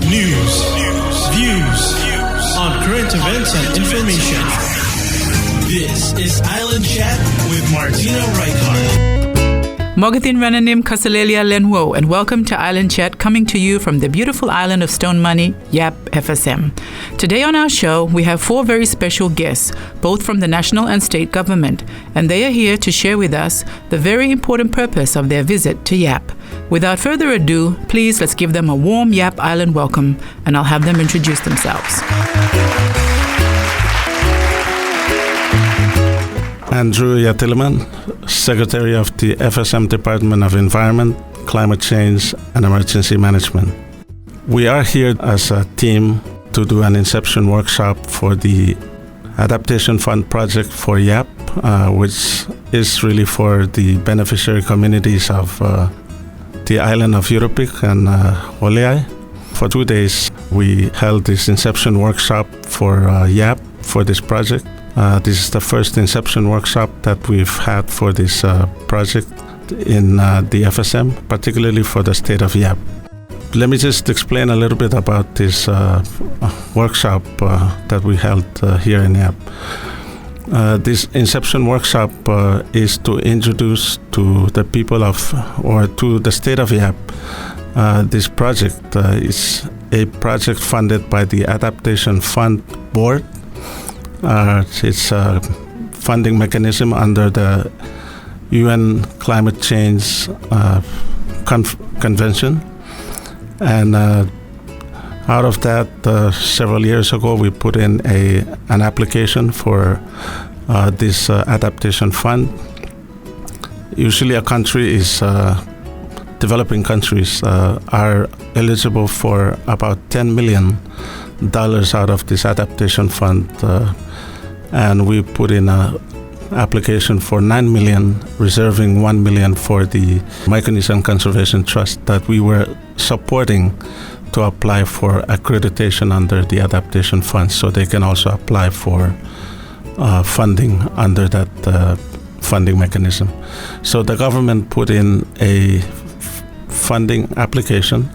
News, views on current events and information. This is Island Chat with Martina Reichardt. Mogathin Rananim Kasalelia Lenwo, and welcome to Island Chat, coming to you from the beautiful island of Stone Money, Yap FSM. Today on our show, we have four very special guests, both from the national and state government, and they are here to share with us the very important purpose of their visit to Yap. Without further ado, please let's give them a warm Yap Island welcome, and I'll have them introduce themselves. Andrew Yatilman, Secretary of the FSM Department of Environment, Climate Change and Emergency Management. We are here as a team to do an inception workshop for the Adaptation Fund project for Yap, which is really for the beneficiary communities of the island of Yurupik and Oleai. For 2 days, we held this inception workshop for Yap for this project. This is the first inception workshop that we've had for this project in the FSM, particularly for the state of Yap. Let me just explain a little bit about this workshop that we held here in Yap. This inception workshop is to introduce to the people or to the state of Yap. This project is a project funded by the Adaptation Fund Board. It's a funding mechanism under the UN Climate Change Convention. And out of that, several years ago, we put in an application for this adaptation fund. Usually a country is, developing countries are eligible for about $10 million out of this adaptation fund, and we put in an application for $9 million, reserving $1 million for the Micronesian Conservation Trust that we were supporting to apply for accreditation under the adaptation fund, so they can also apply for funding under that funding mechanism. So the government put in a funding application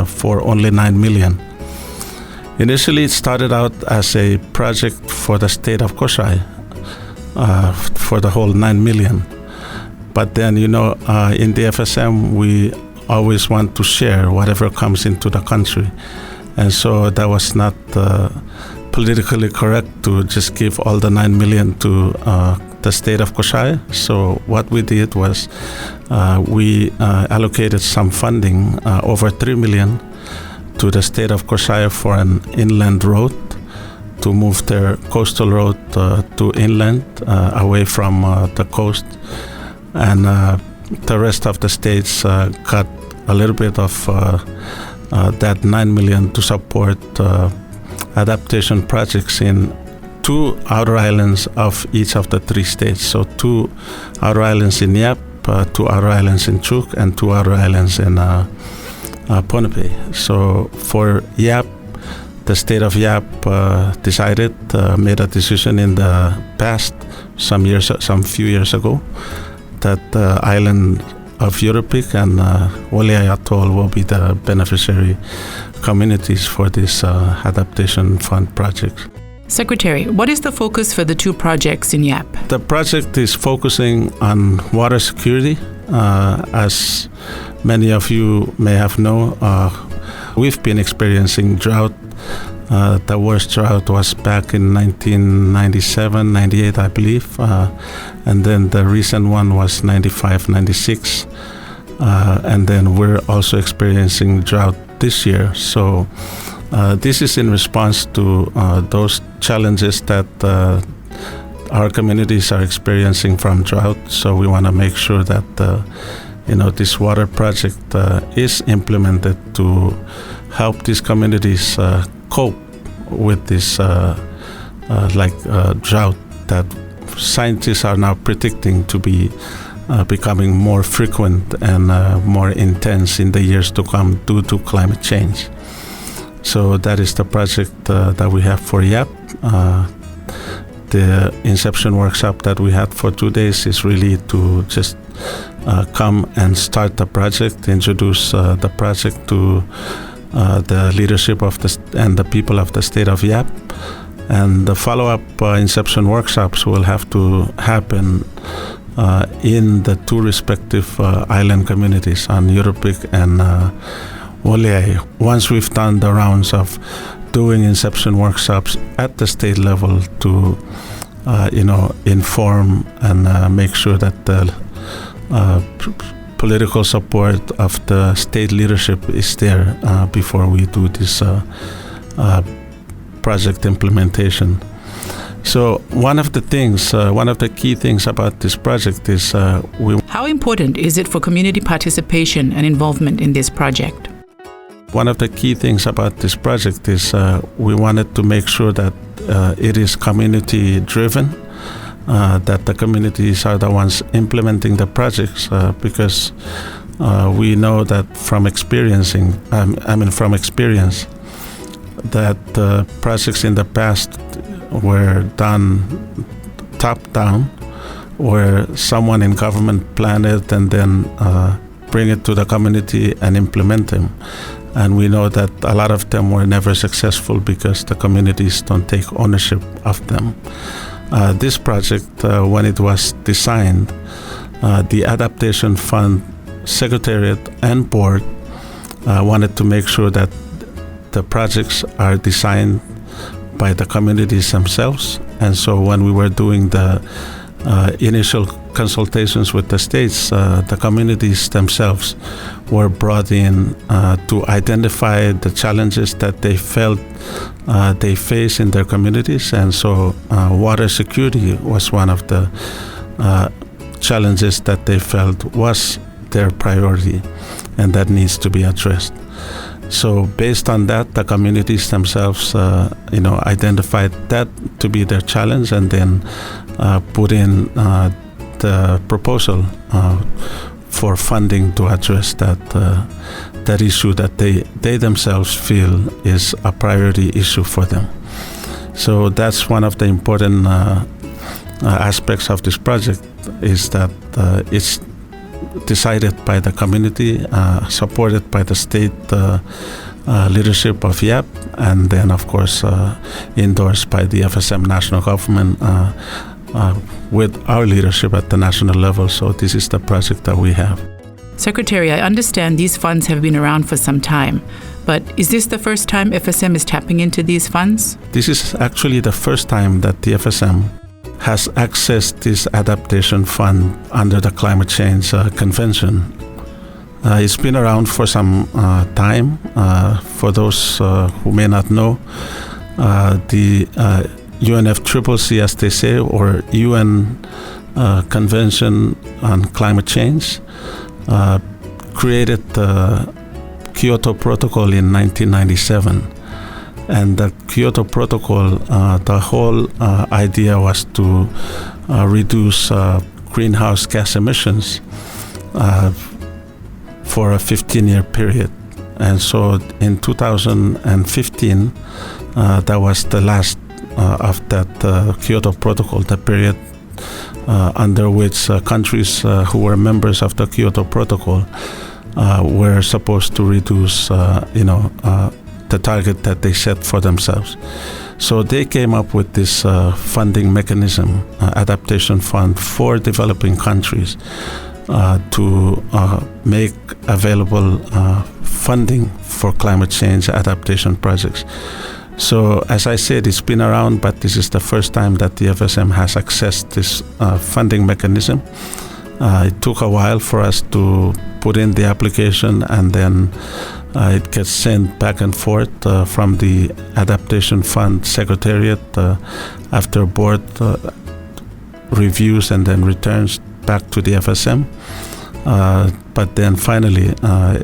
for only $9 million. Initially, it started out as a project for the state of Koshai for the whole $9 million. But then, in the FSM, we always want to share whatever comes into the country. And so that was not politically correct to just give all the $9 million to the state of Koshai. So what we did was we allocated some funding, over $3 million, to the state of Koshai for an inland road to move their coastal road to inland, away from the coast. And the rest of the states got a little bit of that $9 million to support adaptation projects in 2 outer islands of each of the 3 states. So 2 outer islands in Yap, 2 outer islands in Chuuk, and 2 outer islands in Ponape. So for Yap, the state of Yap made a decision in the past, some few years ago, that the island of Yurupik and Oleai Atoll will be the beneficiary communities for this adaptation fund project. Secretary, what is the focus for the 2 projects in Yap? The project is focusing on water security. As many of you may have known, we've been experiencing drought. The worst drought was back in 1997, 98, I believe. And then the recent one was 95, 96. And then we're also experiencing drought this year. So this is in response to those challenges that our communities are experiencing from drought. So we want to make sure that this water project is implemented to help these communities cope with this drought that scientists are now predicting to be becoming more frequent and more intense in the years to come due to climate change. So that is the project that we have for Yap. The inception workshop that we had for 2 days is really to just come and start the project, introduce the project to the leadership of and the people of the state of Yap. And the follow-up inception workshops will have to happen in the two respective island communities on Yurupik and Woliai. Once we've done the rounds of doing inception workshops at the state level to inform and make sure that the political support of the state leadership is there before we do this project implementation. So one of the key things about this project is How important is it for community participation and involvement in this project? One of the key things about this project is we wanted to make sure that it is community driven, that the communities are the ones implementing the projects, because we know that from experience that projects in the past were done top down, where someone in government planned it and then bring it to the community and implement them. And we know that a lot of them were never successful because the communities don't take ownership of them. This project, when it was designed, the Adaptation Fund Secretariat and Board wanted to make sure that the projects are designed by the communities themselves. And so when we were doing the initial consultations with the states, the communities themselves were brought in to identify the challenges that they felt they face in their communities. And so water security was one of the challenges that they felt was their priority and that needs to be addressed. So based on that, the communities themselves, identified that to be their challenge, and then put in the proposal for funding to address that issue that they themselves feel is a priority issue for them. So that's one of the important aspects of this project, is that it's decided by the community, supported by the state leadership of YAP, and then of course endorsed by the FSM national government with our leadership at the national level. So this is the project that we have. Secretary, I understand these funds have been around for some time, but is this the first time FSM is tapping into these funds? This is actually the first time that the FSM has accessed this adaptation fund under the Climate Change Convention. It's been around for some time. For those who may not know, the UNFCCC, as they say, or UN Convention on Climate Change, created the Kyoto Protocol in 1997. And the Kyoto Protocol, the whole idea was to reduce greenhouse gas emissions for a 15-year period. And so in 2015, that was the last of that Kyoto Protocol, the period under which countries who were members of the Kyoto Protocol were supposed to reduce, the target that they set for themselves. So they came up with this funding mechanism, adaptation fund for developing countries, to make available funding for climate change adaptation projects. So as I said, it's been around, but this is the first time that the FSM has accessed this funding mechanism. It took a while for us to put in the application, and then it gets sent back and forth from the Adaptation Fund Secretariat after board reviews and then returns back to the FSM. But then finally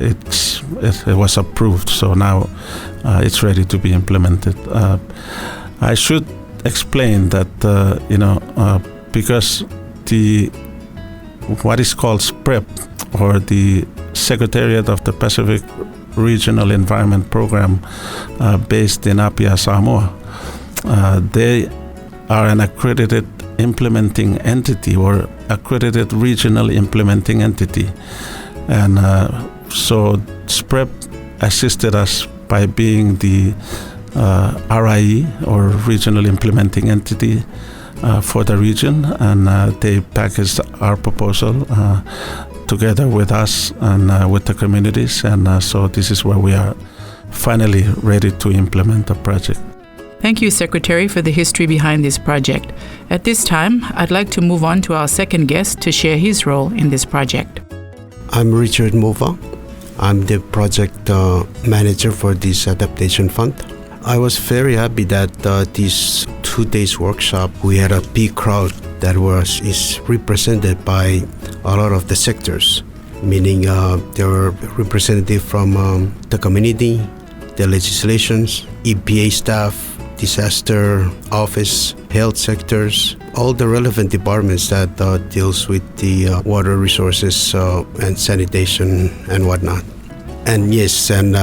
it was approved, so now it's ready to be implemented. I should explain that because what is called SPREP, or the Secretariat of the Pacific Regional Environment Program, based in Apia, Samoa, they are an accredited implementing entity, or accredited regional implementing entity. And so SPREP assisted us by being the RIE, or Regional Implementing Entity, for the region, and they packaged our proposal together with us and with the communities, and so this is where we are finally ready to implement the project. Thank you, Secretary, for the history behind this project. At this time, I'd like to move on to our second guest to share his role in this project. I'm Richard Moufa. I'm the project manager for this adaptation fund. I was very happy that this 2 days workshop, we had a big crowd that is represented by a lot of the sectors, meaning there were representatives from the community, the legislations, EPA staff, disaster office, health sectors, all the relevant departments that deals with the water resources and sanitation and whatnot. And yes, and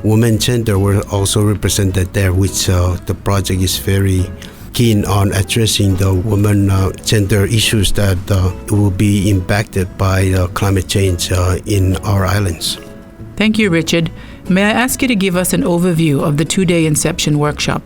women gender were also represented there, which the project is very keen on addressing the women gender issues that will be impacted by climate change in our islands. Thank you, Richard. May I ask you to give us an overview of the 2-day Inception workshop?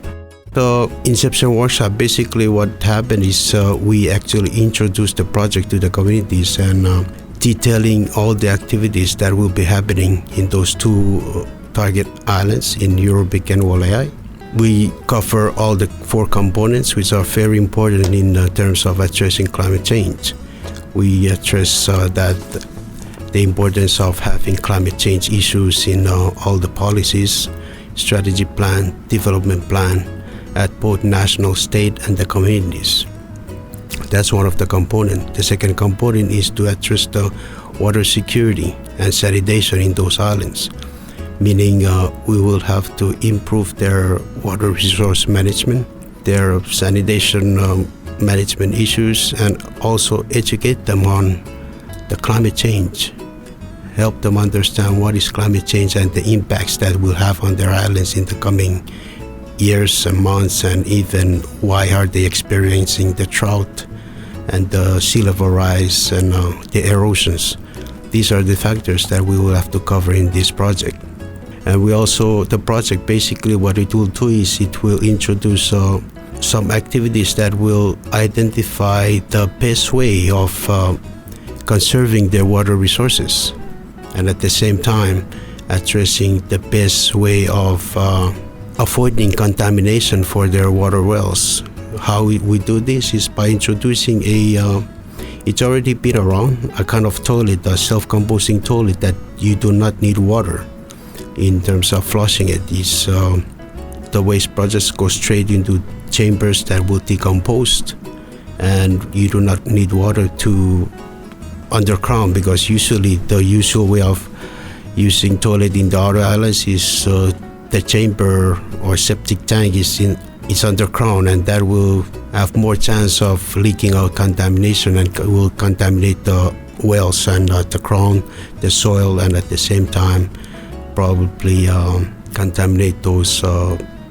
The Inception workshop, basically what happened is we actually introduced the project to the communities and detailing all the activities that will be happening in those 2 target islands in Eurobic and Wolai. We cover all the 4 components, which are very important in terms of addressing climate change. We address that the importance of having climate change issues in all the policies, strategy plan, development plan, at both national, state, and the communities. That's one of the components. The second component is to address the water security and sanitation in those islands, meaning we will have to improve their water resource management, their sanitation management issues, and also educate them on the climate change, help them understand what is climate change and the impacts that will have on their islands in the coming years and months, and even why are they experiencing the drought and the sea level rise and the erosions. These are the factors that we will have to cover in this project. And we also, the project basically what it will do is it will introduce some activities that will identify the best way of conserving their water resources, and at the same time addressing the best way of avoiding contamination for their water wells. How we do this is by introducing it's already been around, a kind of toilet, a self-composing toilet that you do not need water in terms of flushing it. The waste products go straight into chambers that will decompose, and you do not need water to underground, because usually the usual way of using toilet in the other islands is the chamber or septic tank is underground, and that will have more chance of leaking out contamination and will contaminate the wells and the ground, the soil, and at the same time probably contaminate those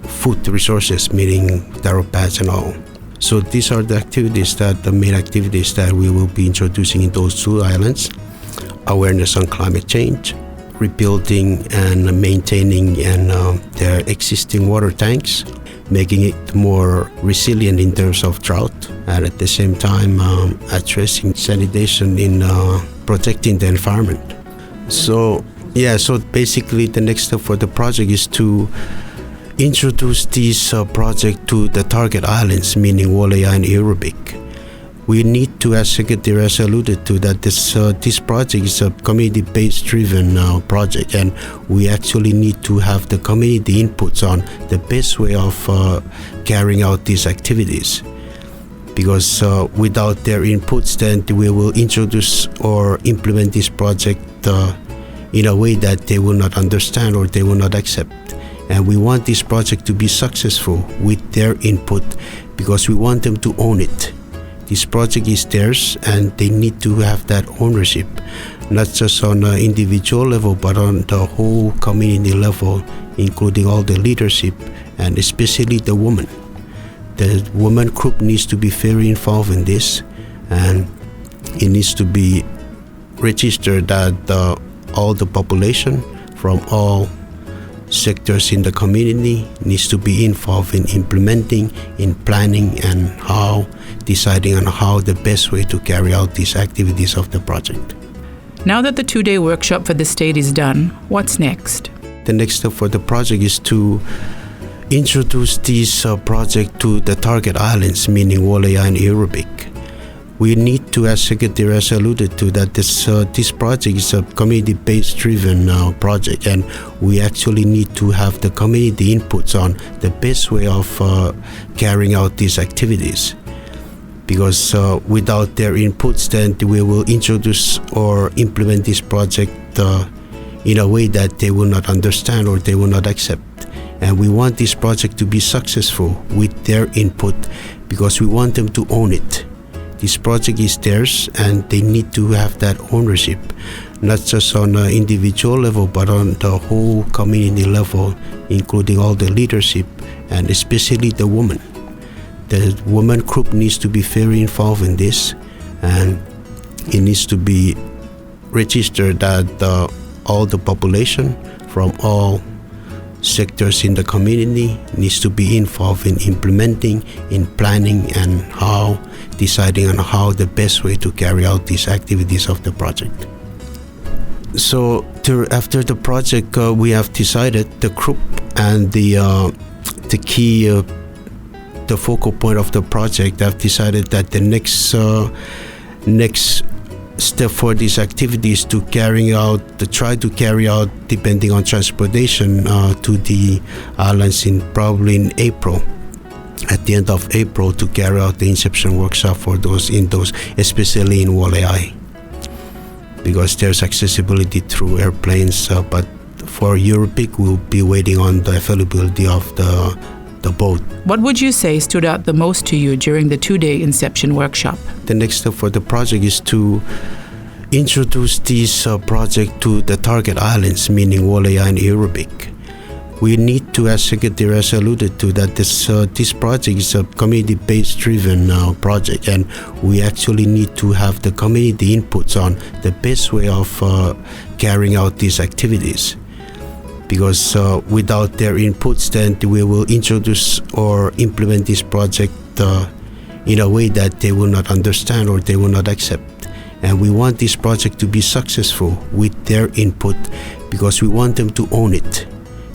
food resources, meaning taro pads and all. So these are the activities the main activities that we will be introducing in those 2 islands: awareness on climate change, rebuilding and maintaining their existing water tanks, making it more resilient in terms of drought, and at the same time addressing sanitation in protecting the environment. So basically the next step for the project is to introduce this project to the target islands, meaning Wolai and Eurobic. We need to, as Secretary has alluded to, that this project is a community-based driven project, and we actually need to have the community inputs on the best way of carrying out these activities. Because without their inputs, then we will introduce or implement this project in a way that they will not understand or they will not accept. And we want this project to be successful with their input, because we want them to own it. This project is theirs, and they need to have that ownership, not just on an individual level, but on the whole community level, including all the leadership and especially the women. The women group needs to be very involved in this, and it needs to be registered that all the population from all sectors in the community needs to be involved in implementing, in planning, and deciding on how the best way to carry out these activities of the project. Now that the 2-day workshop for the state is done, what's next? The next step for the project is to introduce this project to the target islands, meaning Walaya and Irubik. We need to, as Secretary has alluded to, that this project is a community-based driven project, and we actually need to have the community inputs on the best way of carrying out these activities. Because without their inputs, then we will introduce or implement this project in a way that they will not understand or they will not accept. And we want this project to be successful with their input because we want them to own it. This project is theirs and they need to have that ownership, not just on an individual level, but on the whole community level, including all the leadership and especially the women. The women group needs to be very involved in this, and it needs to be registered that all the population from all sectors in the community needs to be involved in implementing, in planning, and deciding on how the best way to carry out these activities of the project. So after the project, we have decided, the group and the key, the focal point of the project have decided that the next step for these activities to try to carry out, depending on transportation, to the islands probably in April, at the end of April, to carry out the inception workshop for those, especially in Walaya, because there's accessibility through airplanes, but for Europic we'll be waiting on the availability of the boat. What would you say stood out the most to you during the 2-day inception workshop? The next step for the project is to introduce this project to the target islands, meaning Walaya and Irubik. We need to, as Secretary has alluded to, that this project is a community-based driven project, and we actually need to have the community inputs on the best way of carrying out these activities. Because without their inputs, then we will introduce or implement this project in a way that they will not understand or they will not accept. And we want this project to be successful with their input because we want them to own it.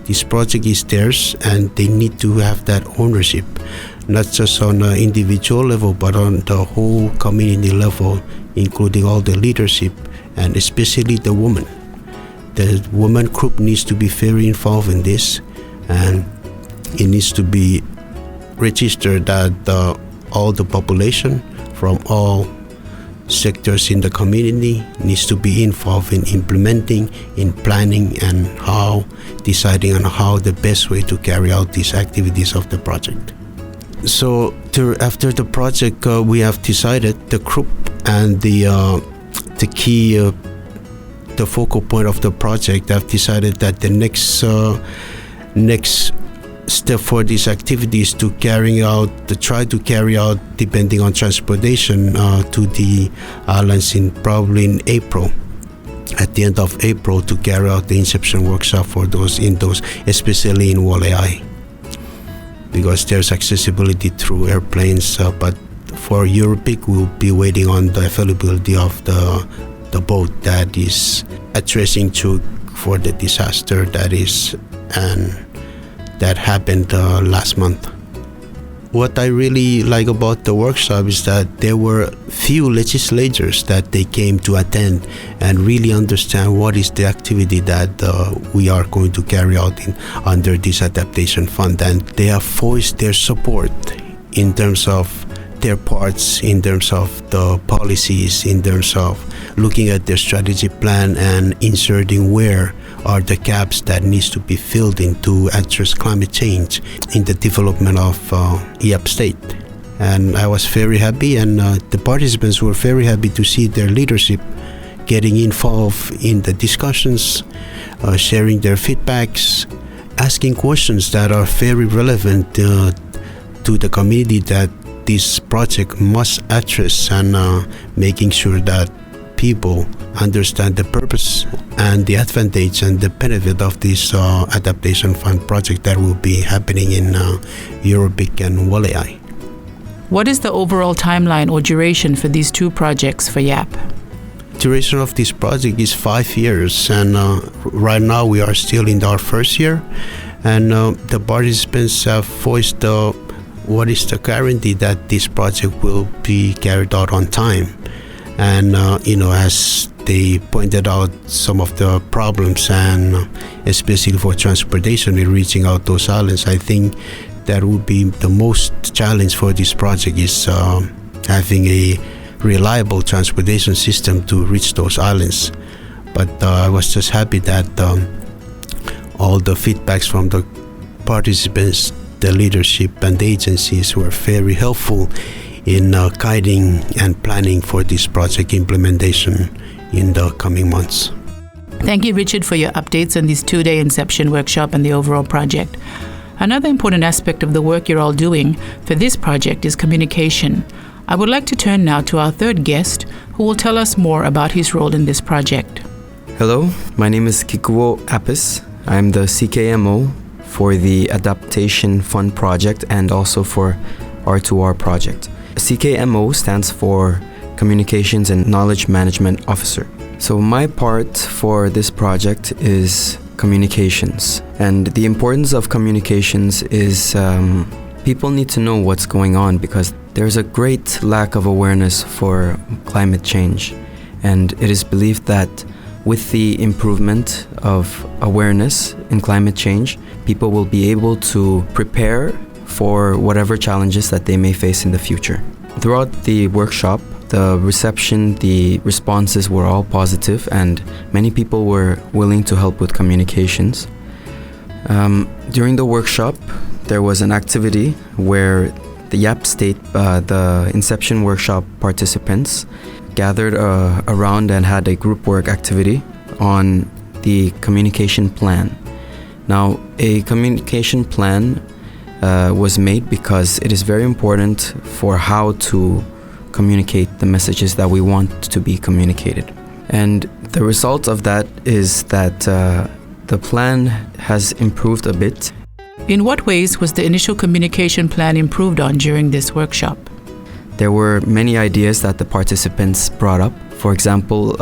This project is theirs and they need to have that ownership, not just on an individual level, but on the whole community level, including all the leadership and especially the women. The women group needs to be very involved in this, and it needs to be registered that all the population from all sectors in the community needs to be involved in implementing, in planning, and deciding on how the best way to carry out these activities of the project. So after the project, we have decided, the group and the key, the focal point of the project have decided that the next step for these activities to try to carry out, depending on transportation, to the islands probably in April, at the end of April, to carry out the inception workshop for those, especially in Walaya, because there's accessibility through airplanes, but for Europic we'll be waiting on the availability of the boat that is addressing for the disaster that happened last month. What I really like about the workshop is that there were few legislators that they came to attend and really understand what is the activity that we are going to carry out under this adaptation fund, and they have voiced their support in terms of their parts, in terms of the policies, in terms of looking at their strategy plan and inserting where are the gaps that needs to be filled in to address climate change in the development of EAP state. And I was very happy, and the participants were very happy to see their leadership getting involved in the discussions, sharing their feedbacks, asking questions that are very relevant to the community that this project must address, and making sure that people understand the purpose and the advantage and the benefit of this adaptation fund project that will be happening in Eurobic and Walei. What is the overall timeline or duration for these two projects for YAP? Duration of this project is 5 years, and right now we are still in our first year, and the participants have voiced what is the guarantee that this project will be carried out on time. And as they pointed out some of the problems, and especially for transportation in reaching out those islands, I think that would be the most challenge for this project is having a reliable transportation system to reach those islands. But I was just happy that all the feedbacks from the participants, the leadership and the agencies were very helpful in guiding and planning for this project implementation in the coming months. Thank you, Richard, for your updates on this 2-day Inception workshop and the overall project. Another important aspect of the work you're all doing for this project is communication. I would like to turn now to our third guest, who will tell us more about his role in this project. Hello, my name is Kikuo Apis. I'm the CKMO for the Adaptation Fund project and also for R2R project. CKMO stands for Communications and Knowledge Management Officer. So my part for this project is communications. And the importance of communications is people need to know what's going on because there's a great lack of awareness for climate change. And it is believed that with the improvement of awareness in climate change, people will be able to prepare for whatever challenges that they may face in the future. Throughout the workshop, the reception, the responses were all positive, and many people were willing to help with communications. During the workshop, there was an activity where the YAP State, the Inception workshop participants, gathered around and had a group work activity on the communication plan. Now, a communication plan was made because it is very important for how to communicate the messages that we want to be communicated. And the result of that is that the plan has improved a bit. In what ways was the initial communication plan improved on during this workshop? There were many ideas that the participants brought up. For example,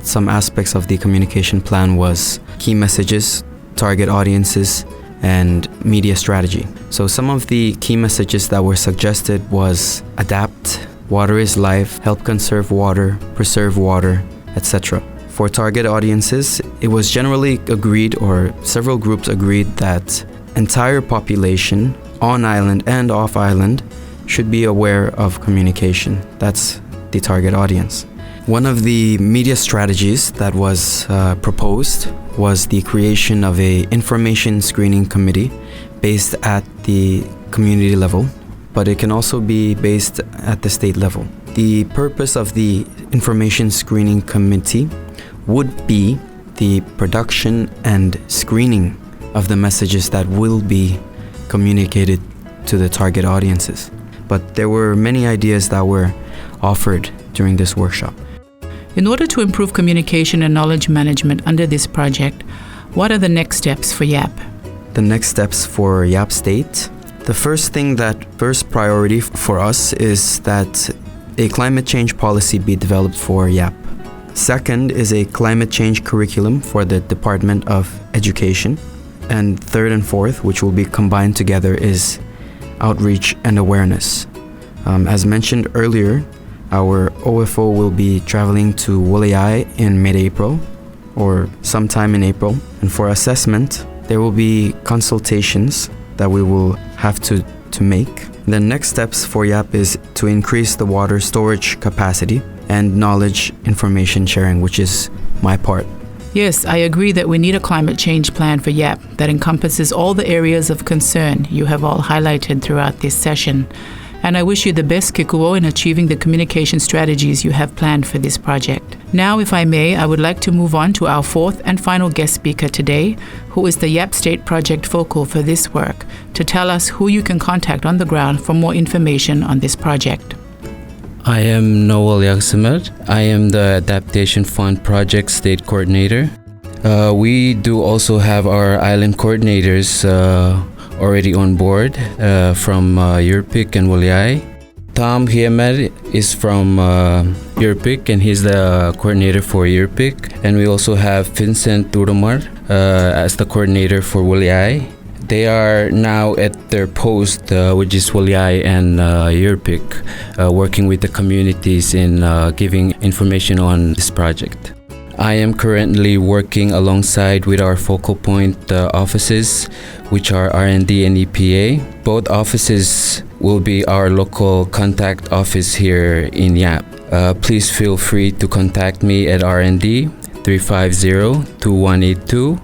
some aspects of the communication plan was key messages, target audiences, and media strategy. So some of the key messages that were suggested was adapt, water is life, help conserve water, preserve water, etc. For target audiences, it was generally agreed, or several groups agreed, that entire population on island and off island should be aware of communication. That's the target audience. One of the media strategies that was proposed was the creation of an information screening committee based at the community level, but it can also be based at the state level. The purpose of the information screening committee would be the production and screening of the messages that will be communicated to the target audiences. But there were many ideas that were offered during this workshop. In order to improve communication and knowledge management under this project, what are the next steps for YAP? The next steps for YAP State. The first priority for us is that a climate change policy be developed for YAP. Second is a climate change curriculum for the Department of Education. And third and fourth, which will be combined together, is outreach and awareness. As mentioned earlier, our OFO will be traveling to Walei in mid-April or sometime in April. And for assessment, there will be consultations that we will have to make. The next steps for YAP is to increase the water storage capacity and knowledge information sharing, which is my part. Yes, I agree that we need a climate change plan for YAP that encompasses all the areas of concern you have all highlighted throughout this session. And I wish you the best, Kikuo, in achieving the communication strategies you have planned for this project. Now, if I may, I would like to move on to our fourth and final guest speaker today, who is the YAP State Project Focal for this work, to tell us who you can contact on the ground for more information on this project. I am Noel Yagisemal. I am the Adaptation Fund Project State Coordinator. We do also have our island coordinators already on board from Yurpik and Waliai. Tom Hiemed is from Yurpik and he's the coordinator for Yurpik. And we also have Vincent Turumar as the coordinator for Waliai. They are now at their post, which is Waliai and Yurpik, working with the communities in giving information on this project. I am currently working alongside with our focal point offices, which are R&D and EPA. Both offices will be our local contact office here in YAP. Please feel free to contact me at R&D 350-2182,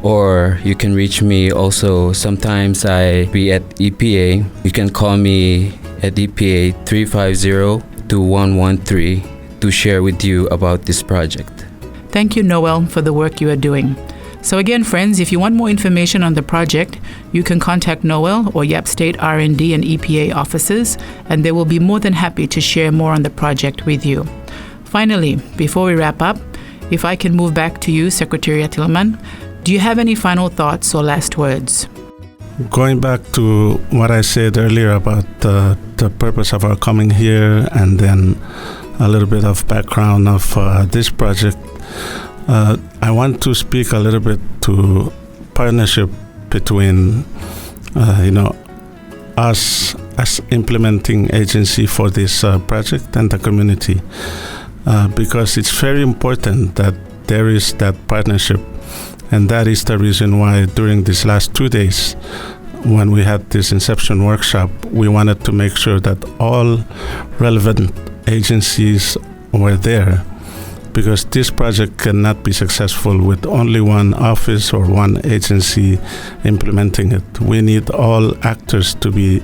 or you can reach me also. Sometimes I be at EPA. You can call me at EPA 350-2113 to share with you about this project. Thank you, Noel, for the work you are doing. So again, friends, if you want more information on the project, you can contact Noel or YAP State R&D and EPA offices, and they will be more than happy to share more on the project with you. Finally, before we wrap up, if I can move back to you, Secretary Yatilman, do you have any final thoughts or last words? Going back to what I said earlier about the purpose of our coming here, and then a little bit of background of this project, I want to speak a little bit to partnership between, us as implementing agency for this project and the community, because it's very important that there is that partnership, and that is the reason why during these last 2 days, when we had this inception workshop, we wanted to make sure that all relevant agencies were there, because this project cannot be successful with only one office or one agency implementing it. We need all actors to be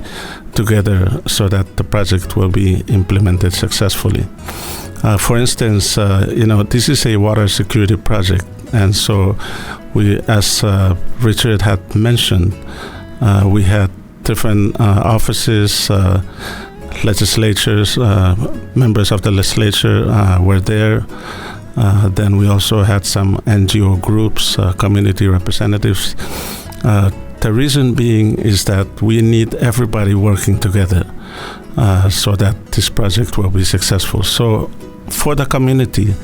together so that the project will be implemented successfully. For instance, this is a water security project, and so we, as Richard had mentioned, we had different offices, legislatures, members of the legislature were there. Then we also had some NGO groups, community representatives. The reason being is that we need everybody working together so that this project will be successful. So for the community,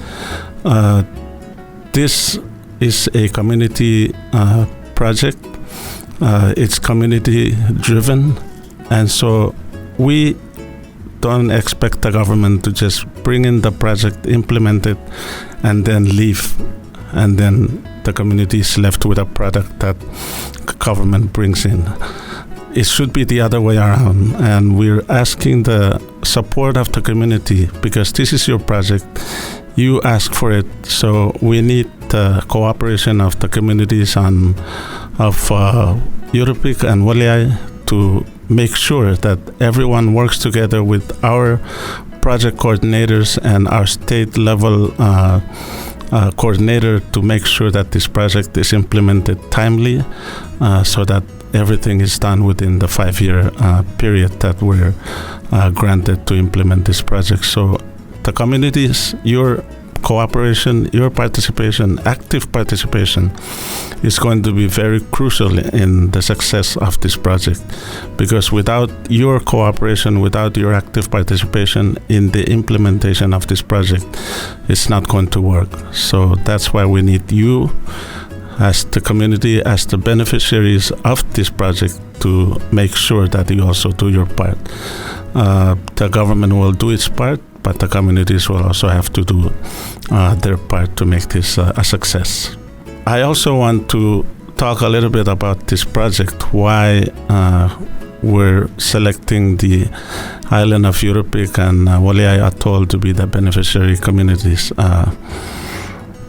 this is a community project. It's community driven, and so we don't expect the government to just bring in the project, implement it, and then leave, and then the community is left with a product that government brings in. It should be the other way around, and we're asking the support of the community, because this is your project. You ask for it, so we need the cooperation of the communities of Yurpik and Waliai to make sure that everyone works together with our project coordinators and our state level coordinator to make sure that this project is implemented timely, so that everything is done within the 5-year period that we're granted to implement this project. So the communities, your cooperation, your participation, active participation is going to be very crucial in the success of this project, because without your cooperation, without your active participation in the implementation of this project, it's not going to work. So that's why we need you as the community, as the beneficiaries of this project, to make sure that you also do your part. The government will do its part, but the communities will also have to do their part to make this a success. I also want to talk a little bit about this project, why we're selecting the island of Yurpik and Waliai Atoll to be the beneficiary communities.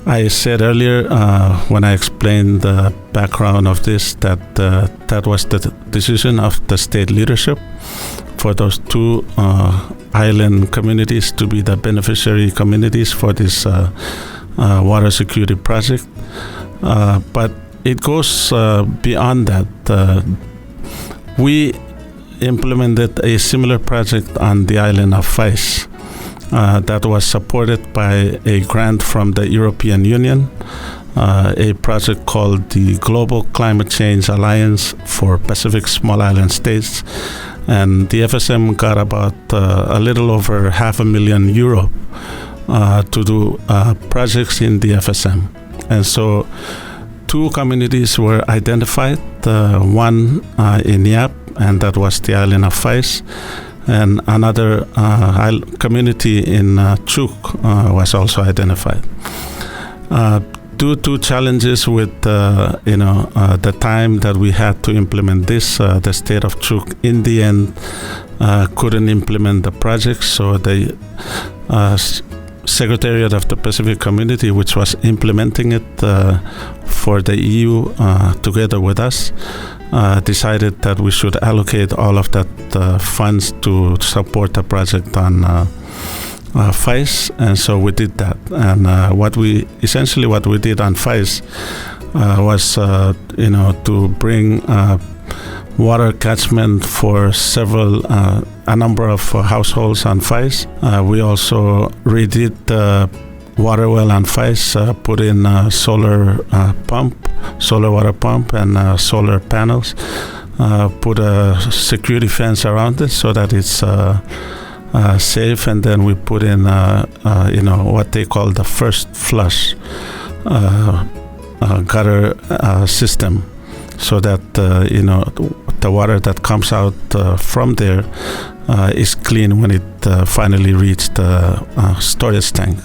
I said earlier, when I explained the background of this, that that was the decision of the state leadership for those two island communities to be the beneficiary communities for this water security project. But it goes beyond that. We implemented a similar project on the island of Fais. that was supported by a grant from the European Union, a project called the Global Climate Change Alliance for Pacific Small Island States. And the FSM got about a little over €500,000 to do projects in the FSM. And so 2 communities were identified, one in Yap, and that was the island of Fais, and another community in Chuk was also identified. Due to challenges with the time that we had to implement this, the state of Chuk in the end couldn't implement the project, so the Secretariat of the Pacific Community, which was implementing it for the EU together with us, decided that we should allocate all of that funds to support the project on FICE, and so we did that. And what we did on FICE was to bring water catchment for a number of households on FICE. We also redid the water well on FICE, put in solar water pump and solar panels, put a security fence around it so that it's safe, and then we put in what they call the first flush gutter system, so that the water that comes out from there is clean when it finally reached the storage tank.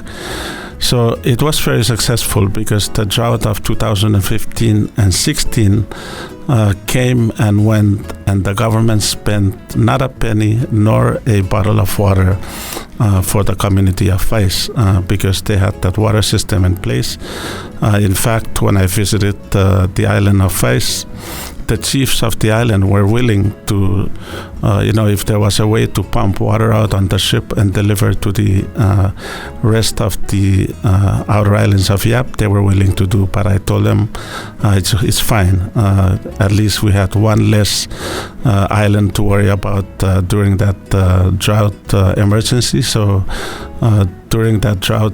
So it was very successful because the drought of 2015 and 16 came and went, and the government spent not a penny nor a bottle of water for the community of Fais because they had that water system in place. In fact, when I visited the island of Fais, the chiefs of the island were willing to, if there was a way to pump water out on the ship and deliver to the rest of the outer islands of Yap, they were willing to do. But I told them it's fine. At least we had one less island to worry about during that drought emergency. So during that drought,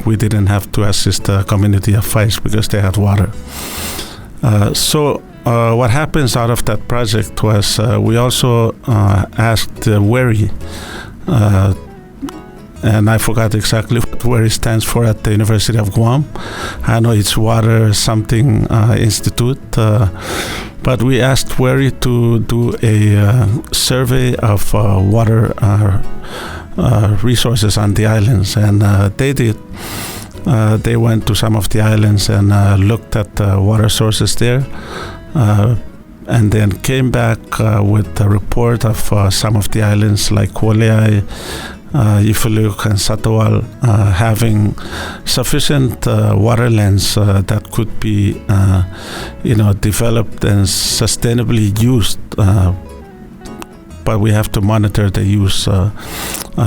we didn't have to assist the community of Fais because they had water. What happens out of that project was we also asked WERI, and I forgot exactly what WERI stands for at the University of Guam. I know it's Water Something Institute, but we asked WERI to do a survey of water resources on the islands, and they did. They went to some of the islands and looked at the water sources there. And then came back with a report of some of the islands like Kualeai, Ifaluk, and Satawal having sufficient waterlands that could be, developed and sustainably used. But we have to monitor the use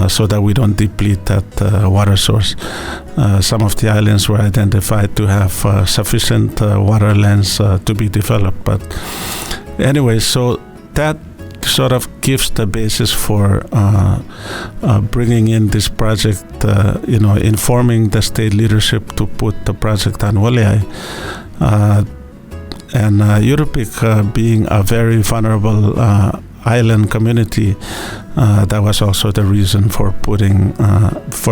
so that we don't deplete that water source. Some of the islands were identified to have sufficient waterlands to be developed. But anyway, so that sort of gives the basis for bringing in this project, informing the state leadership to put the project on Waleai. And Yurupik being a very vulnerable island community, that was also the reason for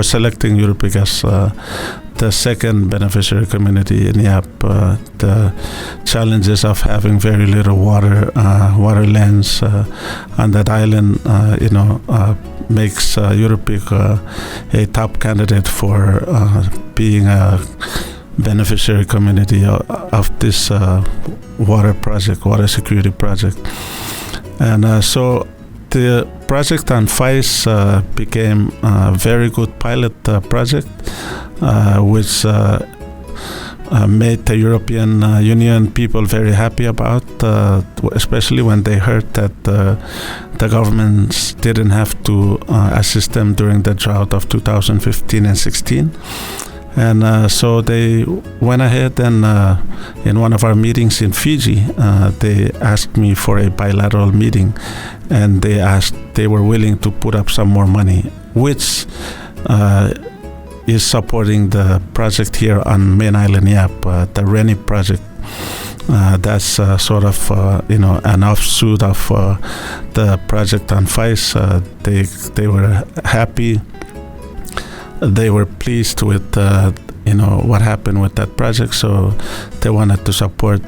selecting Yurupik as the second beneficiary community in Yap. The challenges of having very little waterlands on that island, makes Yurupik a top candidate for being a beneficiary community of this water security project. And so the project on FICE became a very good pilot project, which made the European Union people very happy about, especially when they heard that the governments didn't have to assist them during the drought of 2015 and 16. And so they went ahead and in one of our meetings in Fiji, they asked me for a bilateral meeting, and they were willing to put up some more money, which is supporting the project here on main island Yap, the RENI project. That's sort of an offshoot of the project on FICE. They were happy. They were pleased with what happened with that project, so they wanted to support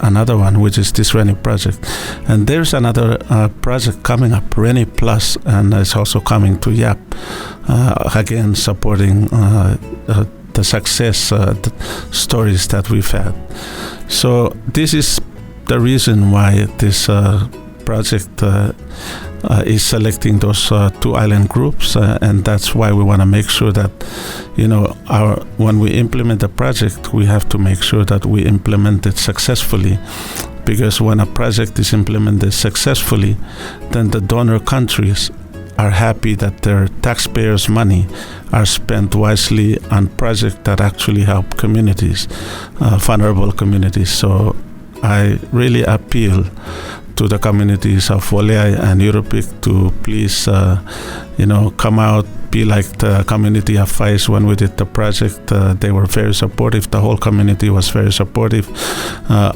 another one, which is this RENI project. And there's another project coming up, RENI Plus, and it's also coming to YAP, again supporting the success stories that we've had. So this is the reason why this project is selecting those two island groups, and that's why we want to make sure that when we implement a project, we have to make sure that we implement it successfully, because when a project is implemented successfully, then the donor countries are happy that their taxpayers' money are spent wisely on projects that actually help communities, vulnerable communities. So I really appeal to the communities of Woleai and Yurupik to please, come out, be like the community of FICE when we did the project. They were very supportive. The whole community was very supportive,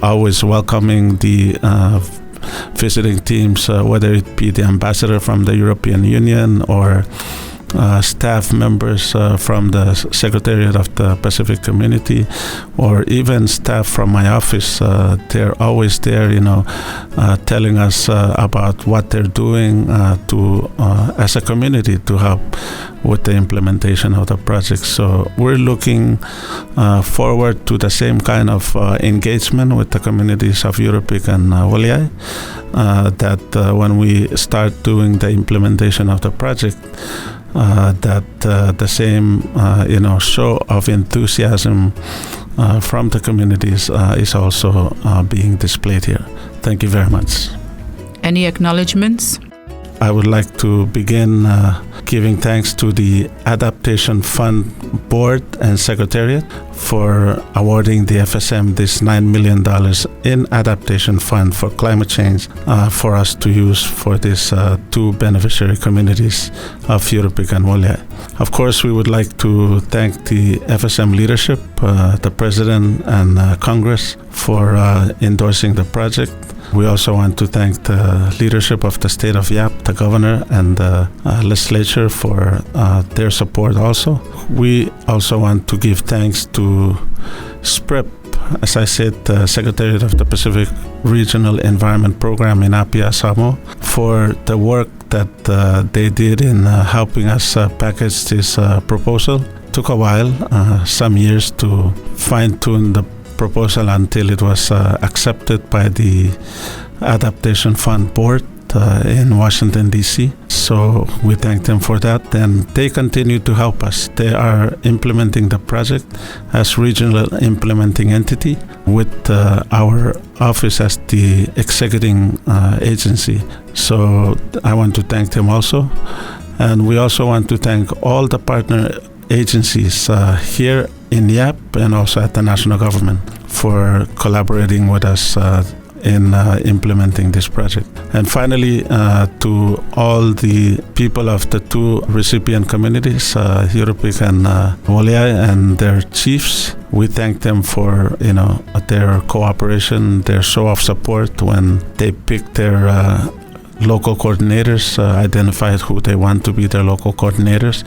always welcoming the visiting teams, whether it be the ambassador from the European Union or staff members from the Secretariat of the Pacific Community, or even staff from my office. They're always there, telling us about what they're doing as a community to help with the implementation of the project. So we're looking forward to the same kind of engagement with the communities of Yurupik and Woleai, that when we start doing the implementation of the project, that the same show of enthusiasm from the communities is also being displayed here. Thank you very much. Any acknowledgements? I would like to begin giving thanks to the Adaptation Fund Board and Secretariat for awarding the FSM this $9 million in Adaptation Fund for climate change for us to use for these two beneficiary communities of Yurupik and Woleai. Of course, we would like to thank the FSM leadership, the President and Congress for endorsing the project. We also want to thank the leadership of the state of Yap, the governor and the legislature for their support also. We also want to give thanks to SPREP, as I said, the Secretariat of the Pacific Regional Environment Program in Apia, Samoa, for the work that they did in helping us package this proposal. Took a while, some years, to fine-tune the proposal until it was accepted by the Adaptation Fund Board in Washington, D.C. So we thank them for that, and they continue to help us. They are implementing the project as regional implementing entity with our office as the executing agency. So I want to thank them also. And we also want to thank all the partner agencies here in YAP and also at the national government for collaborating with us in implementing this project. And finally, to all the people of the two recipient communities, Yurupik and Woleai, and their chiefs, we thank them for their cooperation, their show of support when they picked their local coordinators, identified who they want to be their local coordinators,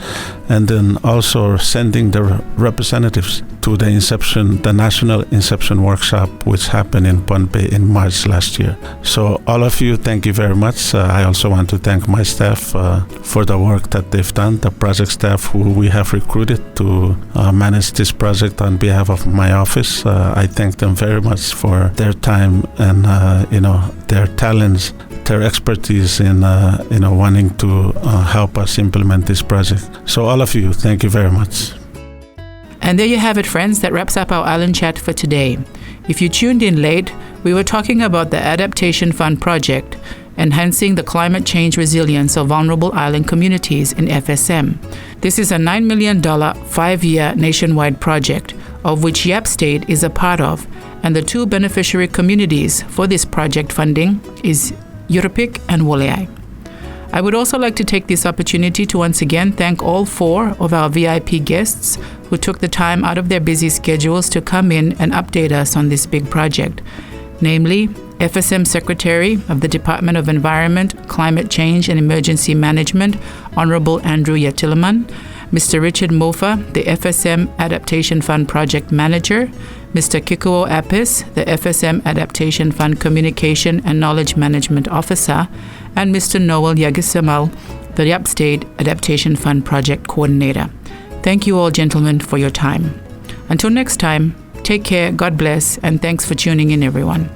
and then also sending the representatives to the National Inception Workshop, which happened in Pohnpei in March last year. So all of you, thank you very much. I also want to thank my staff for the work that they've done, the project staff who we have recruited to manage this project on behalf of my office. I thank them very much for their time and their talents, their expertise in wanting to help us implement this project. So all of you, thank you very much. And there you have it, friends. That wraps up our Island Chat for today. If you tuned in late, we were talking about the Adaptation Fund project, enhancing the climate change resilience of vulnerable island communities in FSM. This is a $9 million, 5-year nationwide project, of which Yap State is a part of, and the two beneficiary communities for this project funding is Yurupik and Woleai. I would also like to take this opportunity to once again thank all 4 of our VIP guests who took the time out of their busy schedules to come in and update us on this big project, namely FSM Secretary of the Department of Environment, Climate Change and Emergency Management, Honorable Andrew Yatilman, Mr. Richard Moufa, the FSM Adaptation Fund Project Manager, Mr. Kikuo Apis, the FSM Adaptation Fund Communication and Knowledge Management Officer, and Mr. Noel Yagisemal, the Yap State Adaptation Fund Project Coordinator. Thank you all, gentlemen, for your time. Until next time, take care, God bless, and thanks for tuning in, everyone.